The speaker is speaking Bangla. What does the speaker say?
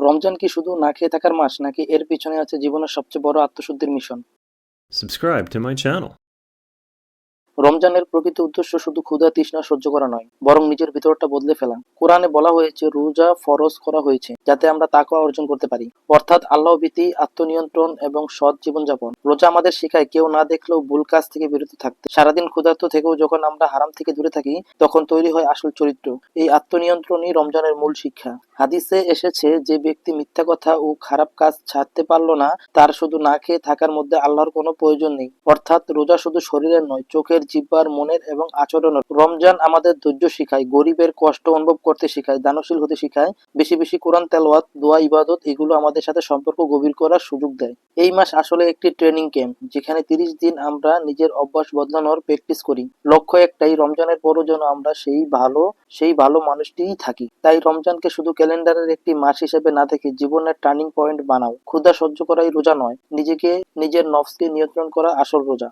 রমজান কি শুধু না খেয়ে থাকার মাস, নাকি এর পিছনে আছে জীবনের সবচেয়ে বড় আত্মশুদ্ধির mission? Subscribe to my channel. রমজানের প্রকৃত উদ্দেশ্য শুধু ক্ষুধা তৃষ্ণা সহ্য করা নয়, বরং নিজের ভিতরটা বদলে ফেলা। কোরআনে বলা হয়েছে রোজা ফরজ করা হয়েছে যাতে আমরা তাকওয়া অর্জন করতে পারি, অর্থাৎ আল্লাহ ভীতি, আত্মনিয়ন্ত্রণ এবং সৎ জীবনযাপন। রোজা আমাদের শেখায় কেউ না দেখলেও ভুল কাজ থেকে বিরত থাকতে। সারাদিন ক্ষুধার্ত থেকেও যখন আমরা হারাম থেকে দূরে থাকি, তখন তৈরি হয় আসল চরিত্র। এই আত্মনিয়ন্ত্রণই রমজানের মূল শিক্ষা। হাদিসে এসেছে, যে ব্যক্তি মিথ্যা কথা ও খারাপ কাজ ছাড়তে পারল না, তার শুধু না খেয়ে থাকার মধ্যে আল্লাহর কোনো প্রয়োজন নেই। অর্থাৎ রোজা শুধু শরীরের নয়, চোখের, জিহ্বার, মনের এবং আচরণের। রমজান আমাদের ধৈর্য শিখায়, গরিবের কষ্ট অনুভব করতে শিখায়, দানশীল হতে শিখায়, বেশি বেশি কোরআন তেলাওয়াত, দোয়া, ইবাদত এগুলো আমাদের সাথে সম্পর্ক গভীর করার সুযোগ দেয়। এই মাস আসলে একটি ট্রেনিং ক্যাম্প, যেখানে 30 দিন আমরা নিজের অভ্যাস বদলানোর প্র্যাকটিস করি। লক্ষ্য একটাই, রমজানের পরও যেন আমরা সেই ভালো মানুষটিই থাকি। তাই রমজানকে শুধু ক্যালেন্ডারের একটি মাস হিসেবে না দেখে জীবনের টার্নিং পয়েন্ট বানাও। ক্ষুধা সহ্য করাই রোজা নয়, নিজের নফসকে নিয়ন্ত্রণ করা আসল রোজা।